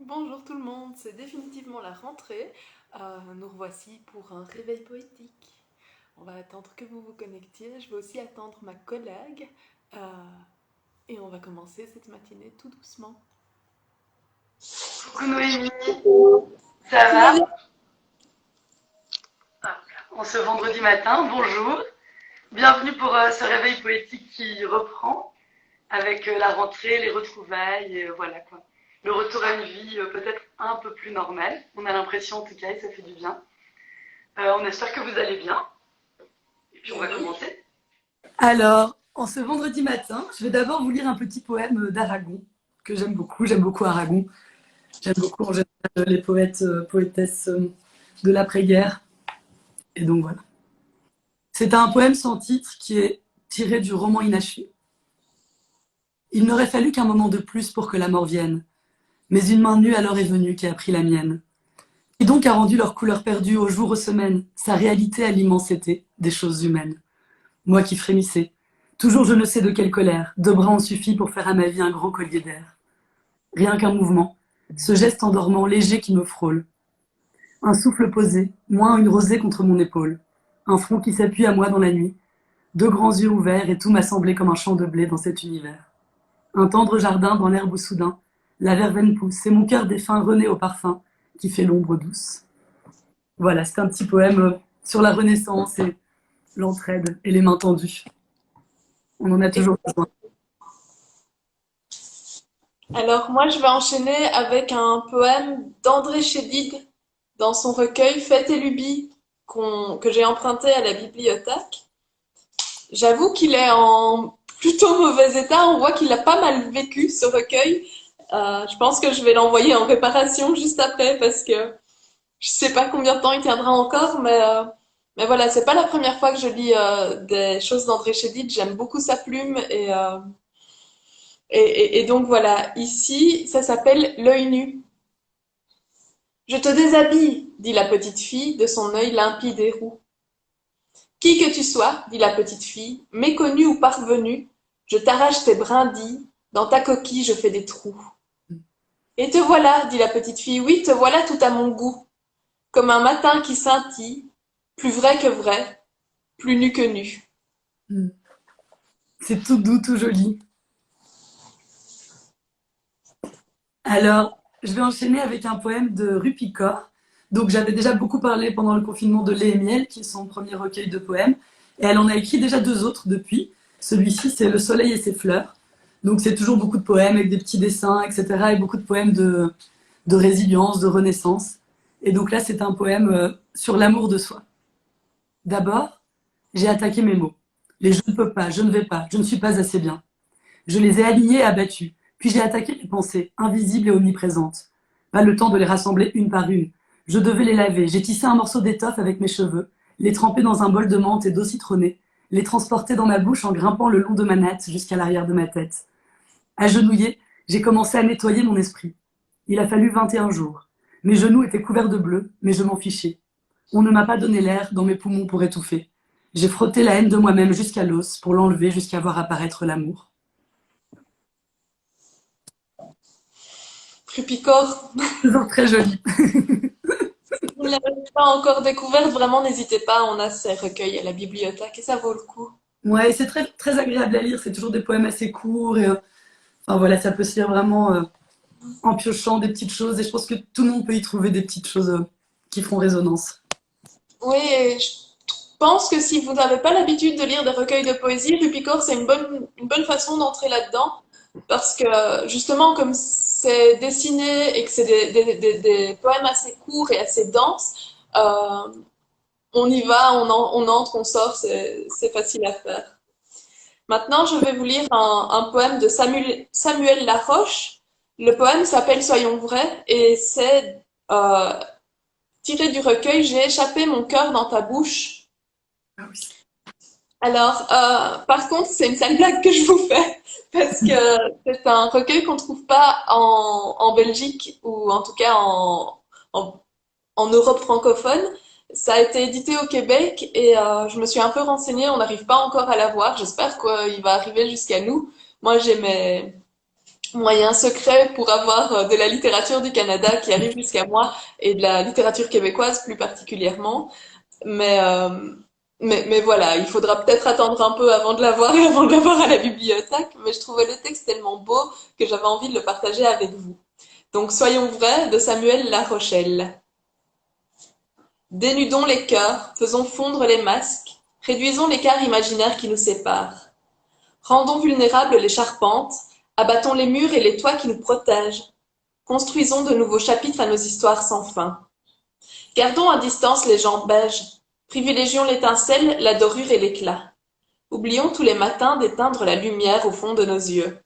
Bonjour tout le monde, c'est définitivement la rentrée. Nous revoici pour un réveil poétique. On va attendre que vous vous connectiez. Je vais aussi attendre ma collègue. Euh, et on va commencer cette matinée tout doucement. Coucou Noémie, ça Tu vas va? bien? En ce vendredi matin, bonjour. Bienvenue pour ce réveil poétique qui reprend avec la rentrée, les retrouvailles, et voilà quoi. Le retour à une vie peut-être un peu plus normale. On a l'impression en tout cas et ça fait du bien. On espère que vous allez bien. Et puis on va Oui. commencer. Alors, en ce vendredi matin, je vais d'abord vous lire un petit poème d'Aragon, que j'aime beaucoup. J'aime beaucoup Aragon. J'aime beaucoup en général les poètes, poétesses de l'après-guerre. Et donc voilà. C'est un poème sans titre qui est tiré du roman inachevé. Il n'aurait fallu qu'un moment de plus pour que la mort vienne. Mais une main nue alors est venue qui a pris la mienne. Qui donc a rendu leur couleur perdue aux jours, aux semaines, sa réalité à l'immensité des choses humaines. Moi qui frémissais. Toujours je ne sais de quelle colère, deux bras ont suffi pour faire à ma vie un grand collier d'air. Rien qu'un mouvement, ce geste endormant léger qui me frôle. Un souffle posé, moins une rosée contre mon épaule. Un front qui s'appuie à moi dans la nuit. Deux grands yeux ouverts et tout m'a semblé comme un champ de blé dans cet univers. Un tendre jardin dans l'herbe où soudain, la verveine pousse et mon cœur défunt renaît au parfum qui fait l'ombre douce. Voilà, c'est un petit poème sur la Renaissance et l'entraide et les mains tendues. On en a toujours besoin. Alors moi je vais enchaîner avec un poème d'André Chédid dans son recueil Fête et Lubie que j'ai emprunté à la bibliothèque. J'avoue qu'il est en plutôt mauvais état. On voit qu'il a pas mal vécu ce recueil. Je pense que je vais l'envoyer en réparation juste après parce que je sais pas combien de temps il tiendra encore, mais voilà, c'est pas la première fois que je lis des choses d'André Chédid. J'aime beaucoup sa plume et donc voilà. Ici, ça s'appelle L'œil nu. Je te déshabille, dit la petite fille de son œil limpide et roux. Qui que tu sois, dit la petite fille, méconnue ou parvenue, je t'arrache tes brindilles, dans ta coquille je fais des trous. Et te voilà, dit la petite fille, oui, te voilà tout à mon goût, comme un matin qui scintille, plus vrai que vrai, plus nu que nu. C'est tout doux, tout joli. Alors, je vais enchaîner avec un poème de Rupicor. Donc, j'avais déjà beaucoup parlé pendant le confinement de Lait et Miel, qui est son premier recueil de poèmes. Et elle en a écrit déjà deux autres depuis. Celui-ci, c'est Le soleil et ses fleurs. Donc, c'est toujours beaucoup de poèmes avec des petits dessins, etc. Et beaucoup de poèmes de résilience, de renaissance. Et donc là, c'est un poème sur l'amour de soi. D'abord, j'ai attaqué mes mots. Les je ne peux pas, je ne vais pas, je ne suis pas assez bien. Je les ai alignés et abattus. Puis j'ai attaqué les pensées, invisibles et omniprésentes. Pas le temps de les rassembler une par une. Je devais les laver. J'ai tissé un morceau d'étoffe avec mes cheveux, les tremper dans un bol de menthe et d'eau citronnée, les transporter dans ma bouche en grimpant le long de ma natte jusqu'à l'arrière de ma tête. Agenouillé, j'ai commencé à nettoyer mon esprit. Il a fallu 21 jours. Mes genoux étaient couverts de bleu, mais je m'en fichais. On ne m'a pas donné l'air dans mes poumons pour étouffer. J'ai frotté la haine de moi-même jusqu'à l'os pour l'enlever jusqu'à voir apparaître l'amour. Crupicor, Toujours très joli. si vous ne l'avez pas encore découverte, vraiment n'hésitez pas, on a ces recueils à la bibliothèque et ça vaut le coup. Ouais, c'est très, très agréable à lire. C'est toujours des poèmes assez courts. Et, enfin, voilà, ça peut se lire vraiment en piochant des petites choses. Et je pense que tout le monde peut y trouver des petites choses qui feront résonance. Oui, et je pense que si vous n'avez pas l'habitude de lire des recueils de poésie, Rupicor, c'est une bonne façon d'entrer là-dedans. Parce que justement, comme c'est dessiné et que c'est des poèmes assez courts et assez denses, on y va, on entre, on sort, c'est facile à faire. Maintenant, je vais vous lire un poème de Samuel Laroche. Le poème s'appelle Soyons vrais et c'est tiré du recueil J'ai échappé mon cœur dans ta bouche. Ah oui. Alors, par contre, c'est une sale blague que je vous fais, parce que c'est un recueil qu'on ne trouve pas en Belgique, ou en tout cas en, en Europe francophone. Ça a été édité au Québec, et je me suis un peu renseignée, on n'arrive pas encore à l'avoir, j'espère qu'il va arriver jusqu'à nous. Moi, moyen secret pour avoir de la littérature du Canada qui arrive jusqu'à moi et de la littérature québécoise plus particulièrement. Mais, euh, mais voilà, il faudra peut-être attendre un peu avant de l'avoir et avant de l'avoir à la bibliothèque. Mais je trouvais le texte tellement beau que j'avais envie de le partager avec vous. Donc soyons vrais de Samuel La Rochelle. Dénudons les cœurs, faisons fondre les masques, réduisons l'écart imaginaire qui nous sépare. Rendons vulnérables les charpentes, abattons les murs et les toits qui nous protègent. Construisons de nouveaux chapitres à nos histoires sans fin. Gardons à distance les gens beiges, privilégions l'étincelle, la dorure et l'éclat. Oublions tous les matins d'éteindre la lumière au fond de nos yeux.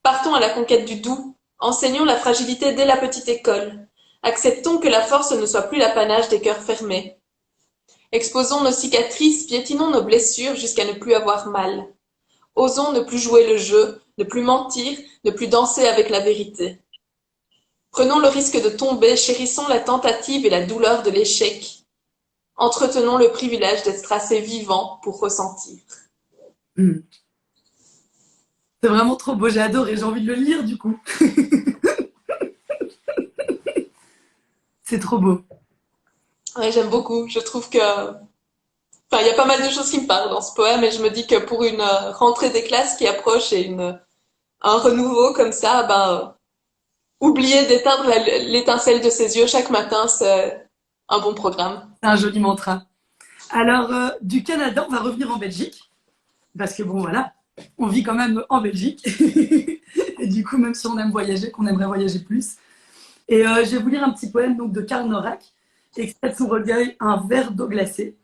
Partons à la conquête du doux, enseignons la fragilité dès la petite école. Acceptons que la force ne soit plus l'apanage des cœurs fermés. Exposons nos cicatrices, piétinons nos blessures jusqu'à ne plus avoir mal. Osons ne plus jouer le jeu, ne plus mentir, ne plus danser avec la vérité. Prenons le risque de tomber, chérissons la tentative et la douleur de l'échec. Entretenons le privilège d'être assez vivant pour ressentir. Hmm. C'est vraiment trop beau, j'ai adoré, j'ai envie de le lire du coup. C'est trop beau. Ouais, j'aime beaucoup. Je trouve que, enfin, il y a pas mal de choses qui me parlent dans ce poème et je me dis que pour une rentrée des classes qui approche et un renouveau comme ça, oublier d'éteindre l'étincelle de ses yeux chaque matin, c'est un bon programme. C'est un joli mantra. Alors, du Canada, on va revenir en Belgique. Parce que bon, voilà, on vit quand même en Belgique. Et du coup, même si on aime voyager, qu'on aimerait voyager plus. Et je vais vous lire un petit poème donc, de Karl Norak, extrait de son recueil Un verre d'eau glacée.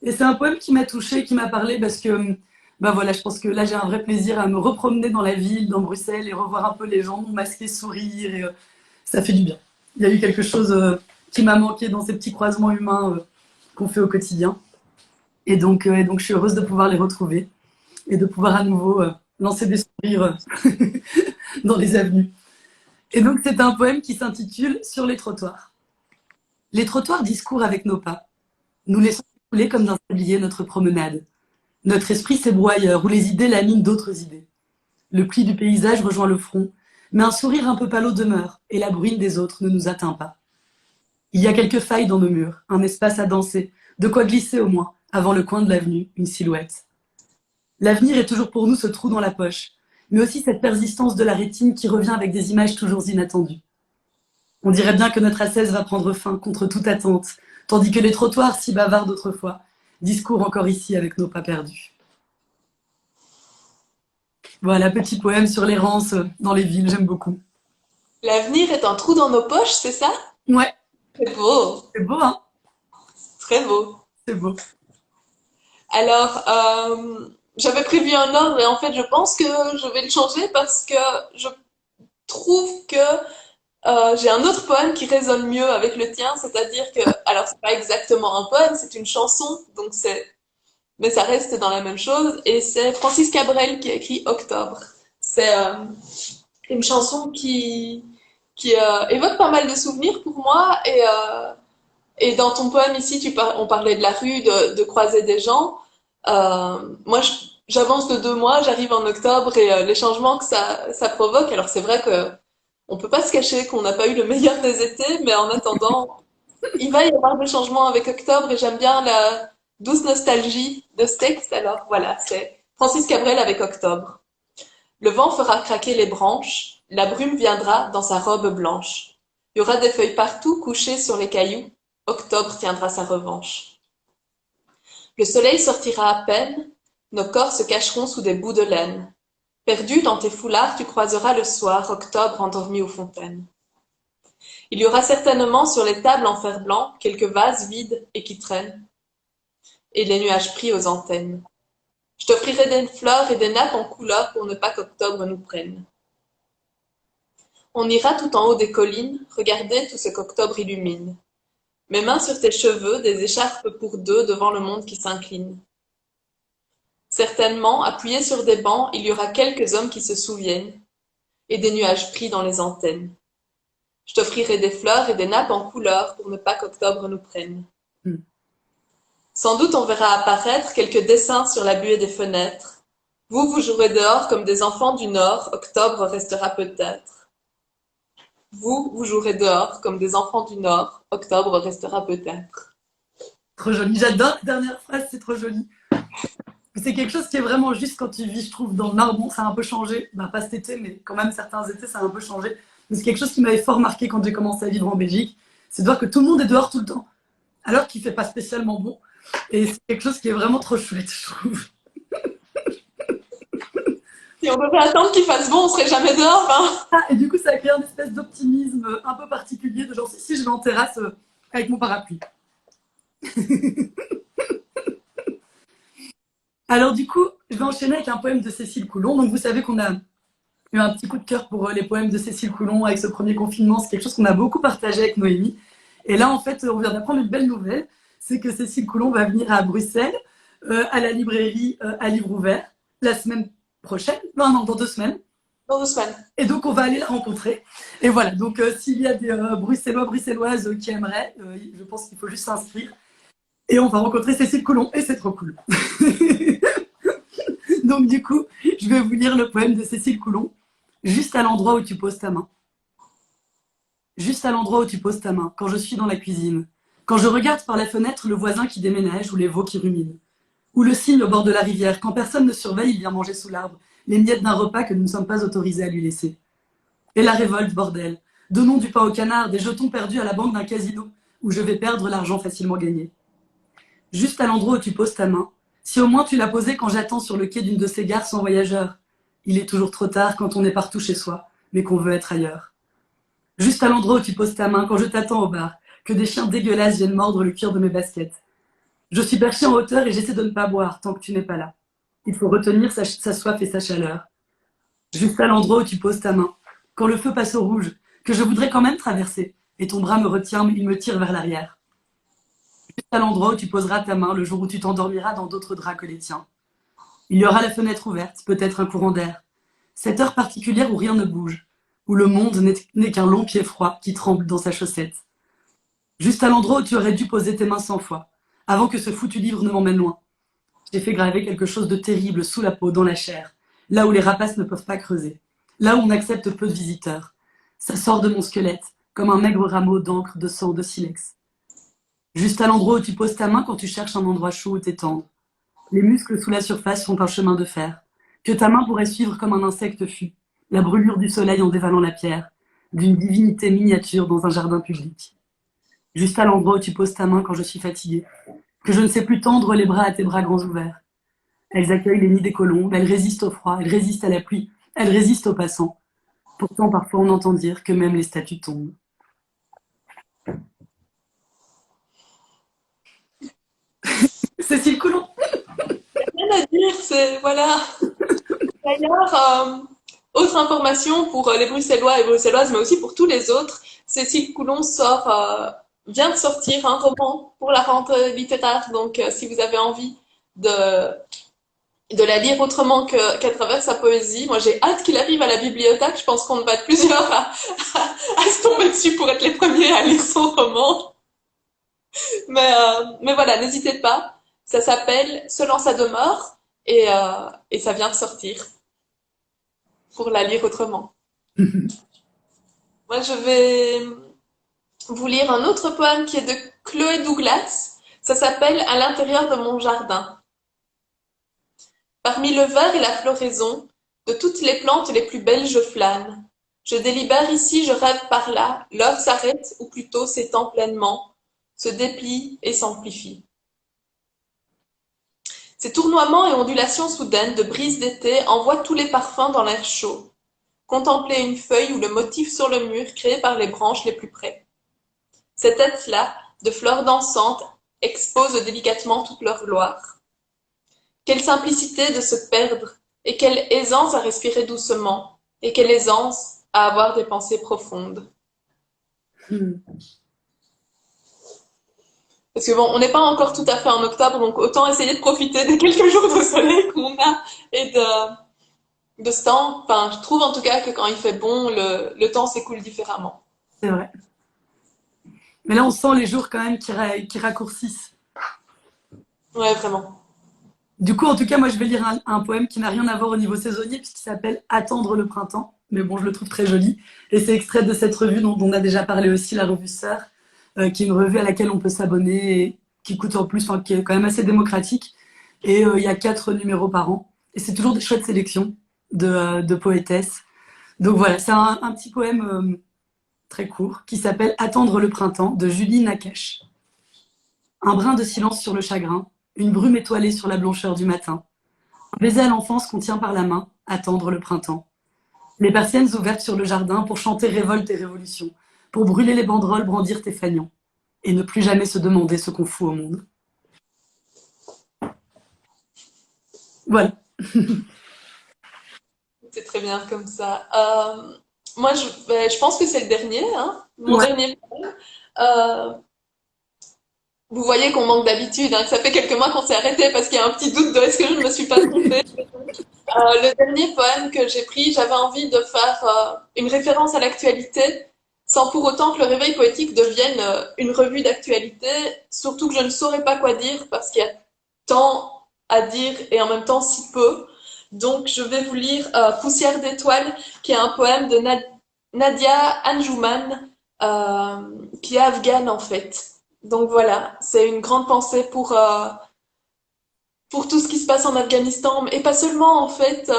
Et c'est un poème qui m'a touchée, qui m'a parlé parce que bah voilà, je pense que là j'ai un vrai plaisir à me repromener dans la ville, dans Bruxelles et revoir un peu les gens masqués, sourire. Et ça fait du bien. Il y a eu quelque chose qui m'a manqué dans ces petits croisements humains qu'on fait au quotidien. Et donc je suis heureuse de pouvoir les retrouver et de pouvoir à nouveau lancer des sourires dans les avenues. Et donc c'est un poème qui s'intitule Sur les trottoirs. Les trottoirs discourent avec nos pas. Nous laissons couler comme d'un sablier notre promenade. Notre esprit s'ébroue ailleurs, où les idées laminent d'autres idées. Le pli du paysage rejoint le front, mais un sourire un peu pâle demeure, et la bruine des autres ne nous atteint pas. Il y a quelques failles dans nos murs, un espace à danser, de quoi glisser au moins, avant le coin de l'avenue, une silhouette. L'avenir est toujours pour nous ce trou dans la poche, mais aussi cette persistance de la rétine qui revient avec des images toujours inattendues. On dirait bien que notre ascèse va prendre fin contre toute attente, tandis que les trottoirs, si bavards d'autrefois, discourent encore ici avec nos pas perdus. Voilà, petit poème sur l'errance dans les villes, j'aime beaucoup. L'avenir est un trou dans nos poches, c'est ça? Ouais, C'est beau, c'est beau, hein? très beau. C'est beau. Alors, j'avais prévu un ordre et en fait, je pense que je vais le changer parce que je trouve que j'ai un autre poème qui résonne mieux avec le tien, c'est-à-dire que, alors c'est pas exactement un poème, c'est une chanson, donc mais ça reste dans la même chose, et c'est Francis Cabrel qui a écrit Octobre. C'est une chanson qui évoque pas mal de souvenirs pour moi, et dans ton poème ici, on parlait de la rue, de croiser des gens. Moi, j'avance de 2 mois, j'arrive en octobre et les changements que ça provoque. Alors c'est vrai que on peut pas se cacher qu'on n'a pas eu le meilleur des étés, mais en attendant, il va y avoir des changements avec octobre et j'aime bien la douce nostalgie de ce texte. Alors voilà, c'est Francis Cabrel avec Octobre. Le vent fera craquer les branches, la brume viendra dans sa robe blanche. Il y aura des feuilles partout couchées sur les cailloux. Octobre tiendra sa revanche. Le soleil sortira à peine, nos corps se cacheront sous des bouts de laine. Perdu dans tes foulards, tu croiseras le soir Octobre endormi aux fontaines. Il y aura certainement sur les tables en fer blanc quelques vases vides et qui traînent, et les nuages pris aux antennes. Je t'offrirai des fleurs et des nappes en couleur pour ne pas qu'Octobre nous prenne. On ira tout en haut des collines, regarder tout ce qu'Octobre illumine. Mes mains sur tes cheveux, des écharpes pour deux devant le monde qui s'incline. Certainement, appuyés sur des bancs, il y aura quelques hommes qui se souviennent, et des nuages pris dans les antennes. Je t'offrirai des fleurs et des nappes en couleur pour ne pas qu'Octobre nous prenne. Sans doute on verra apparaître quelques dessins sur la buée des fenêtres, Vous, vous jouerez dehors comme des enfants du Nord, octobre restera peut-être. Vous, vous jouerez dehors comme des enfants du Nord, octobre restera peut-être. Trop joli. J'adore la dernière phrase, c'est trop joli. C'est quelque chose qui est vraiment juste quand tu vis, je trouve, dans le Nord. Bon, ça a un peu changé. Bah, pas cet été, mais quand même, certains étés, ça a un peu changé. Mais c'est quelque chose qui m'avait fort marqué quand j'ai commencé à vivre en Belgique. C'est de voir que tout le monde est dehors tout le temps, alors qu'il fait pas spécialement bon. Et c'est quelque chose qui est vraiment trop chouette, je trouve. Si on devait attendre qu'il fasse bon, on serait jamais dehors, hein. Ah, et du coup, ça a créé une espèce d'optimisme un peu particulier, de genre, si je vais en terrasse avec mon parapluie. Alors du coup, je vais enchaîner avec un poème de Cécile Coulon. Donc vous savez qu'on a eu un petit coup de cœur pour les poèmes de Cécile Coulon avec ce premier confinement. C'est quelque chose qu'on a beaucoup partagé avec Noémie. Et là, en fait, on vient d'apprendre une belle nouvelle. C'est que Cécile Coulon va venir à Bruxelles, à la librairie à livre ouvert, la semaine prochaine. Non, non, dans 2 semaines. Dans 2 semaines. Et donc, on va aller la rencontrer. Et voilà, donc s'il y a des Bruxellois, Bruxelloises qui aimeraient, je pense qu'il faut juste s'inscrire. Et on va rencontrer Cécile Coulon. Et c'est trop cool. Donc du coup, je vais vous lire le poème de Cécile Coulon, juste à l'endroit où tu poses ta main. Juste à l'endroit où tu poses ta main, quand je suis dans la cuisine. Quand je regarde par la fenêtre le voisin qui déménage ou les veaux qui ruminent. Ou le cygne au bord de la rivière, quand personne ne surveille, il vient manger sous l'arbre les miettes d'un repas que nous ne sommes pas autorisés à lui laisser. Et la révolte, bordel. Donnons du pain au canard, des jetons perdus à la banque d'un casino, où je vais perdre l'argent facilement gagné. Juste à l'endroit où tu poses ta main, si au moins tu l'as posée quand j'attends sur le quai d'une de ces gares sans voyageurs. Il est toujours trop tard quand on est partout chez soi, mais qu'on veut être ailleurs. Juste à l'endroit où tu poses ta main quand je t'attends au bar, que des chiens dégueulasses viennent mordre le cuir de mes baskets. Je suis perché en hauteur et j'essaie de ne pas boire tant que tu n'es pas là. Il faut retenir sa soif et sa chaleur. Juste à l'endroit où tu poses ta main, quand le feu passe au rouge, que je voudrais quand même traverser, et ton bras me retient, il me tire vers l'arrière. Juste à l'endroit où tu poseras ta main le jour où tu t'endormiras dans d'autres draps que les tiens. Il y aura la fenêtre ouverte, peut-être un courant d'air. Cette heure particulière où rien ne bouge, où le monde n'est qu'un long pied froid qui tremble dans sa chaussette. Juste à l'endroit où tu aurais dû poser tes mains 100 fois, avant que ce foutu livre ne m'emmène loin. J'ai fait graver quelque chose de terrible sous la peau, dans la chair, là où les rapaces ne peuvent pas creuser, là où on accepte peu de visiteurs. Ça sort de mon squelette, comme un maigre rameau d'encre, de sang, de silex. Juste à l'endroit où tu poses ta main quand tu cherches un endroit chaud où t'étendre. Les muscles sous la surface font un chemin de fer, que ta main pourrait suivre comme un insecte fuit, la brûlure du soleil en dévalant la pierre, d'une divinité miniature dans un jardin public. Juste à l'endroit où tu poses ta main quand je suis fatiguée, que je ne sais plus tendre les bras à tes bras grands ouverts. Elles accueillent les nids des colombes, elles résistent au froid, elles résistent à la pluie, elles résistent aux passants. Pourtant, parfois, on entend dire que même les statues tombent. Cécile Coulon. Rien à dire, c'est, voilà. D'ailleurs, autre information pour les Bruxellois et Bruxelloises, mais aussi pour tous les autres, Cécile Coulon vient de sortir un roman pour la rentrée littéraire. Donc, si vous avez envie de, de la lire autrement qu'à travers sa poésie, moi j'ai hâte qu'il arrive à la bibliothèque. Je pense qu'on va être plusieurs à se tomber dessus pour être les premiers à lire son roman. Mais voilà, n'hésitez pas. Ça s'appelle Selon sa demeure et ça vient de sortir pour la lire autrement. Moi, je vais vous lire un autre poème qui est de Chloé Douglas. Ça s'appelle À l'intérieur de mon jardin. Parmi le vert et la floraison, de toutes les plantes les plus belles je flâne. Je délibère ici, je rêve par là, l'heure s'arrête, ou plutôt s'étend pleinement, se déplie et s'amplifie. Ces tournoiements et ondulations soudaines de brise d'été envoient tous les parfums dans l'air chaud. Contempler une feuille ou le motif sur le mur créé par les branches les plus près. Ces têtes-là, de fleurs dansantes, exposent délicatement toute leur gloire. Quelle simplicité de se perdre, et quelle aisance à respirer doucement, et quelle aisance à avoir des pensées profondes. Parce que bon, on n'est pas encore tout à fait en octobre, donc autant essayer de profiter des quelques jours de soleil qu'on a et de ce temps. Enfin, je trouve en tout cas que quand il fait bon, le temps s'écoule différemment. C'est vrai. Mais là, on sent les jours quand même qui raccourcissent. Ouais, vraiment. Du coup, en tout cas, moi, je vais lire un poème qui n'a rien à voir au niveau saisonnier, puisqu'il s'appelle Attendre le printemps. Mais bon, je le trouve très joli. Et c'est extrait de cette revue dont on a déjà parlé aussi, la revue Sœur, qui est une revue à laquelle on peut s'abonner, et qui coûte en plus, enfin, qui est quand même assez démocratique. Et il y a 4 numéros par an. Et c'est toujours des chouettes sélections de poétesses. Donc voilà, c'est un petit poème très court qui s'appelle Attendre le printemps de Julie Nakache. Un brin de silence sur le chagrin, une brume étoilée sur la blancheur du matin. Un baiser à l'enfance qu'on tient par la main, attendre le printemps. Les persiennes ouvertes sur le jardin pour chanter révolte et révolution, pour brûler les banderoles, brandir tes fanions, et ne plus jamais se demander ce qu'on fout au monde. Voilà. C'est très bien comme ça. Moi, je pense que c'est le dernier, hein, mon Ouais. dernier poème. Euh, Vous voyez qu'on manque d'habitude, hein, que ça fait quelques mois qu'on s'est arrêté parce qu'il y a un petit doute de est-ce que je ne me suis pas trompée. Le dernier poème que j'ai pris, j'avais envie de faire une référence à l'actualité, sans pour autant que le réveil poétique devienne une revue d'actualité, surtout que je ne saurais pas quoi dire parce qu'il y a tant à dire et en même temps si peu. Donc je vais vous lire Poussière d'étoiles, qui est un poème de Nadia Anjuman, qui est afghane en fait. Donc voilà, c'est une grande pensée pour tout ce qui se passe en Afghanistan, et pas seulement en fait.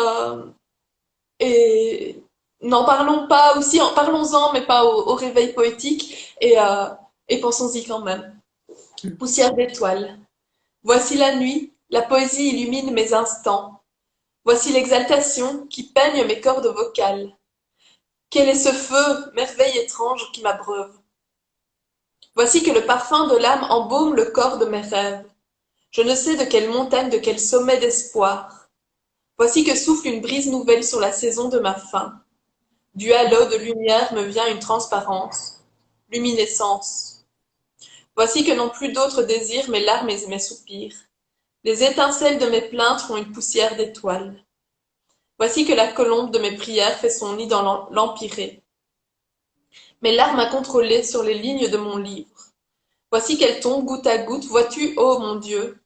Et n'en parlons pas aussi, parlons-en, mais pas au réveil poétique, et pensons-y quand même. Poussière d'étoiles. Voici la nuit, la poésie illumine mes instants. Voici l'exaltation qui peigne mes cordes vocales. Quel est ce feu, merveille étrange qui m'abreuve? Voici que le parfum de l'âme embaume le corps de mes rêves. Je ne sais de quelle montagne, de quel sommet d'espoir. Voici que souffle une brise nouvelle sur la saison de ma faim. Du halo de lumière me vient une transparence, luminescence. Voici que n'ont plus d'autres désirs mes larmes et mes soupirs. Les étincelles de mes plaintes font une poussière d'étoiles. Voici que la colombe de mes prières fait son nid dans l'empyrée. Mes larmes incontrôlées sur les lignes de mon livre. Voici qu'elles tombent goutte à goutte. Vois-tu, ô mon Dieu,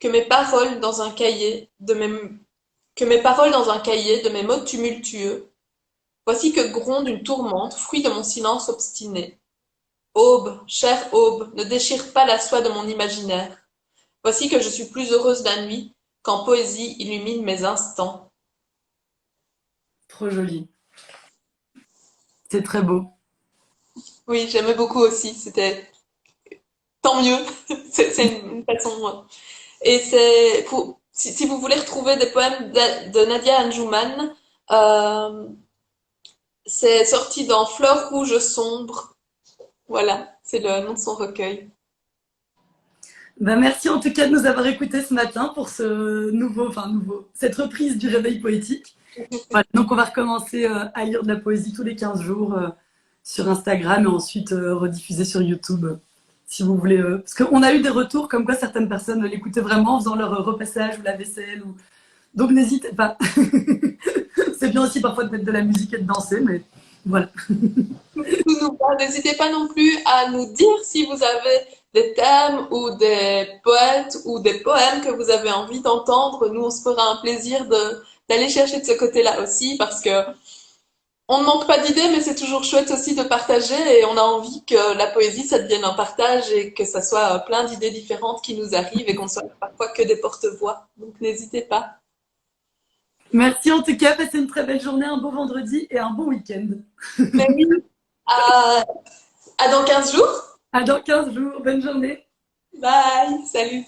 que mes paroles dans un cahier de mes mots tumultueux. Voici que gronde une tourmente, fruit de mon silence obstiné. Aube, chère aube, ne déchire pas la soie de mon imaginaire. Voici que je suis plus heureuse la nuit, quand poésie illumine mes instants. Trop joli. C'est très beau. Oui, j'aimais beaucoup aussi, c'était tant mieux. C'est une façon. Et c'est si vous voulez retrouver des poèmes de Nadia Anjuman, euh, c'est sorti dans Fleurs rouges sombres. Voilà, c'est le nom de son recueil. Ben, merci en tout cas de nous avoir écoutés ce matin pour ce cette reprise du réveil poétique. Voilà, donc on va recommencer à lire de la poésie tous les 15 jours sur Instagram et ensuite rediffuser sur YouTube si vous voulez. Parce qu'on a eu des retours comme quoi certaines personnes l'écoutaient vraiment en faisant leur repassage ou la vaisselle. Donc n'hésitez pas. C'est bien aussi parfois de mettre de la musique et de danser, mais voilà. N'hésitez pas non plus à nous dire si vous avez des thèmes ou des poètes ou des poèmes que vous avez envie d'entendre. Nous, on se fera un plaisir d'aller chercher de ce côté-là aussi parce que on ne manque pas d'idées, mais c'est toujours chouette aussi de partager et on a envie que la poésie, ça devienne un partage et que ça soit plein d'idées différentes qui nous arrivent et qu'on soit parfois que des porte-voix. Donc, n'hésitez pas. Merci en tout cas, passez une très belle journée, un bon vendredi et un bon week-end. Mais oui, à, à dans 15 jours. À dans 15 jours, bonne journée. Bye, salut.